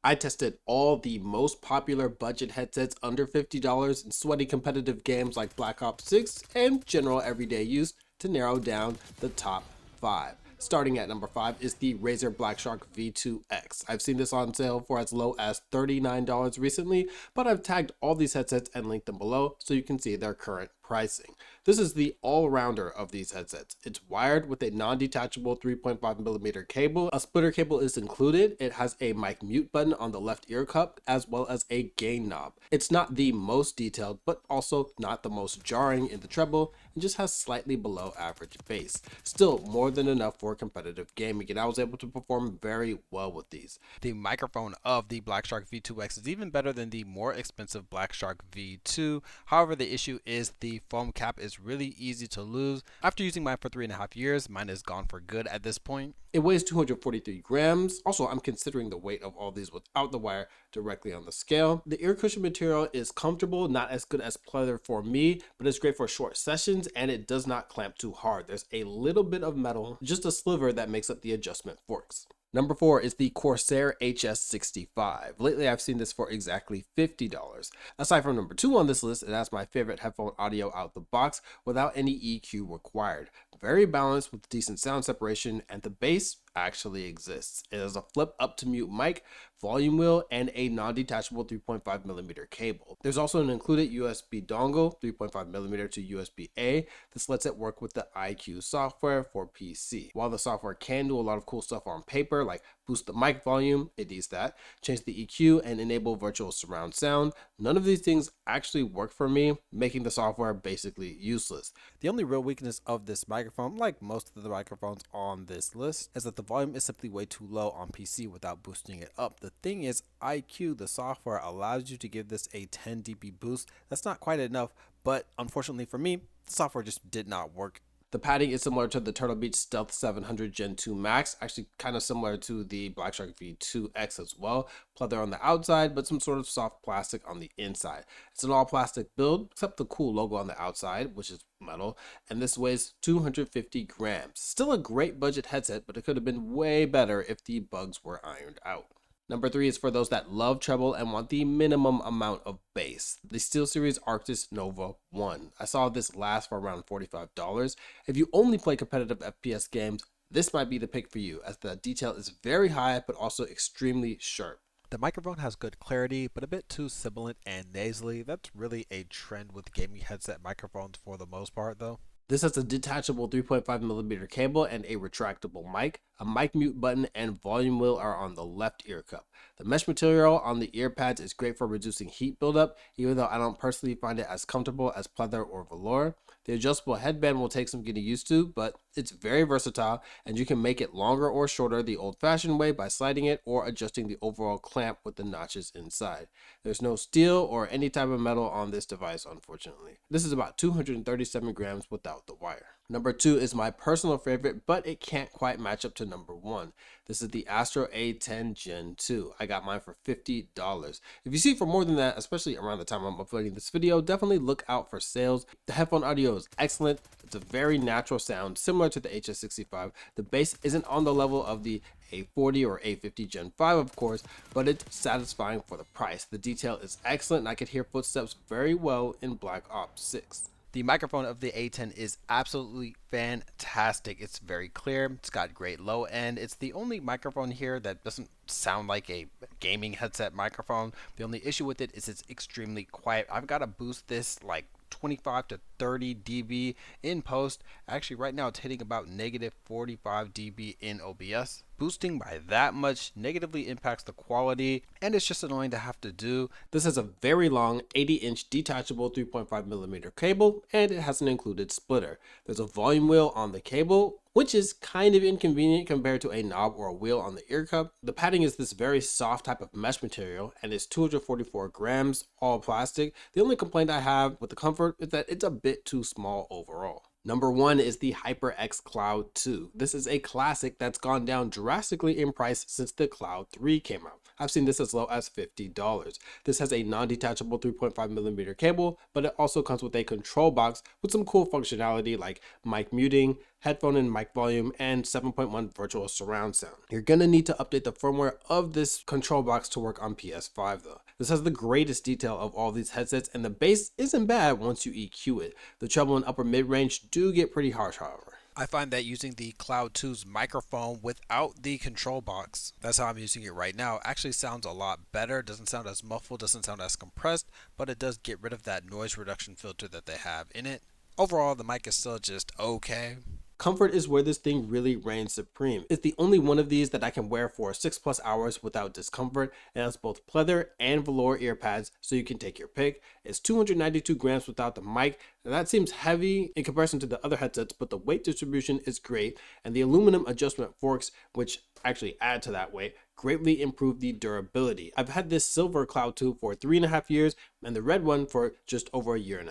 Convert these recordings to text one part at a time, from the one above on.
I tested all the most popular budget headsets under $50 in sweaty competitive games like Black Ops 6 and general everyday use to narrow down the top 5. Starting at number 5 is the Razer BlackShark V2 X. I've seen this on sale for as low as $39 recently, but I've tagged all these headsets and linked them below so you can see their current pricing. This is the all-rounder of these headsets. It's wired with a non-detachable 3.5mm cable. A splitter cable is included. It has a mic mute button on the left ear cup as well as a gain knob. It's not the most detailed, but also not the most jarring in the treble, and just has slightly below average bass. Still more than enough for competitive gaming, and I was able to perform very well with these. The microphone of the BlackShark V2 X is even better than the more expensive BlackShark V2. However, the issue is the foam cap is really easy to lose. After using mine for 3.5 years, mine is gone for good at this point. It weighs 243 grams. Also, I'm considering the weight of all these without the wire directly on the scale. The ear cushion material is comfortable, not as good as pleather for me, but it's great for short sessions and it does not clamp too hard. There's a little bit of metal, just a sliver that makes up the adjustment forks. Number 4 is the Corsair HS65. Lately, I've seen this for exactly $50. Aside from number 2 on this list, it has my favorite headphone audio out the box without any EQ required. Very balanced with decent sound separation, and the bass actually exists. It has a flip up to mute mic, volume wheel, and a non-detachable 3.5mm cable. There's also an included USB dongle, 3.5mm to USB-A. This lets it work with the iQ software for PC. While the software can do a lot of cool stuff on paper, like boost the mic volume, it needs that, change the EQ, and enable virtual surround sound, none of these things actually work for me, making the software basically useless. The only real weakness of this microphone, like most of the microphones on this list, is that the volume is simply way too low on PC without boosting it up. The thing is, iQ, the software, allows you to give this a 10 dB boost. That's not quite enough, but unfortunately for me, the software just did not work. The padding is similar to the Turtle Beach Stealth 700 Gen 2 Max, actually kind of similar to the BlackShark V2 X as well. Pleather on the outside, but some sort of soft plastic on the inside. It's an all plastic build, except the cool logo on the outside, which is metal, and this weighs 250 grams. Still a great budget headset, but it could have been way better if the bugs were ironed out. Number 3 is for those that love treble and want the minimum amount of bass. The SteelSeries Arctis Nova 1. I saw this last for around $45. If you only play competitive FPS games, this might be the pick for you, as the detail is very high but also extremely sharp. The microphone has good clarity, but a bit too sibilant and nasally. That's really a trend with gaming headset microphones for the most part, though. This has a detachable 3.5mm cable and a retractable mic. A mic mute button and volume wheel are on the left ear cup. The mesh material on the ear pads is great for reducing heat buildup, even though I don't personally find it as comfortable as pleather or velour. The adjustable headband will take some getting used to, but it's very versatile and you can make it longer or shorter the old-fashioned way by sliding it or adjusting the overall clamp with the notches inside. There's no steel or any type of metal on this device, unfortunately. This is about 237 grams without the wire. Number 2 is my personal favorite, but it can't quite match up to number 1. This is the Astro A10 Gen 2. I got mine for $50. If you see for more than that, especially around the time I'm uploading this video, definitely look out for sales. The headphone audio is excellent. It's a very natural sound, similar to the HS65. The bass isn't on the level of the A40 or A50 Gen 5, of course, but it's satisfying for the price. The detail is excellent, and I could hear footsteps very well in Black Ops 6. The microphone of the A10 is absolutely fantastic. It's very clear. It's got great low end. It's the only microphone here that doesn't sound like a gaming headset microphone. The only issue with it is it's extremely quiet. I've got to boost this like 25 to 30 dB in post. Actually, right now it's hitting about negative 45 dB in OBS. Boosting by that much negatively impacts the quality, and it's just annoying to have to do. This has a very long 80-inch detachable 3.5mm cable, and it has an included splitter. There's a volume wheel on the cable, which is kind of inconvenient compared to a knob or a wheel on the ear cup. The padding is this very soft type of mesh material, and it's 244 grams, all plastic. The only complaint I have with the comfort is that it's a bit too small overall. Number 1 is the HyperX Cloud II. This is a classic that's gone down drastically in price since the Cloud 3 came out. I've seen this as low as $50. This has a non-detachable 3.5mm cable, but it also comes with a control box with some cool functionality like mic muting, headphone and mic volume, and 7.1 virtual surround sound. You're gonna need to update the firmware of this control box to work on PS5 though. This has the greatest detail of all these headsets, and the bass isn't bad once you EQ it. The treble and upper mid-range do get pretty harsh however. I find that using the Cloud 2's microphone without the control box, that's how I'm using it right now, actually sounds a lot better. Doesn't sound as muffled, doesn't sound as compressed, but it does get rid of that noise reduction filter that they have in it. Overall, the mic is still just okay. Comfort is where this thing really reigns supreme. It's the only one of these that I can wear for 6+ hours without discomfort, and has both pleather and velour ear pads, so you can take your pick. It's 292 grams without the mic, and that seems heavy in comparison to the other headsets, but the weight distribution is great, and the aluminum adjustment forks, which actually add to that weight, greatly improve the durability. I've had this silver Cloud 2 for 3.5 years, and the red one for just over 1.5 years.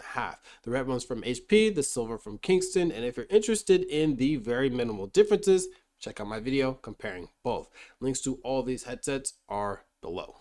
The red one's from HP, the silver from Kingston, and if you're interested in the very minimal differences, check out my video comparing both. Links to all these headsets are below.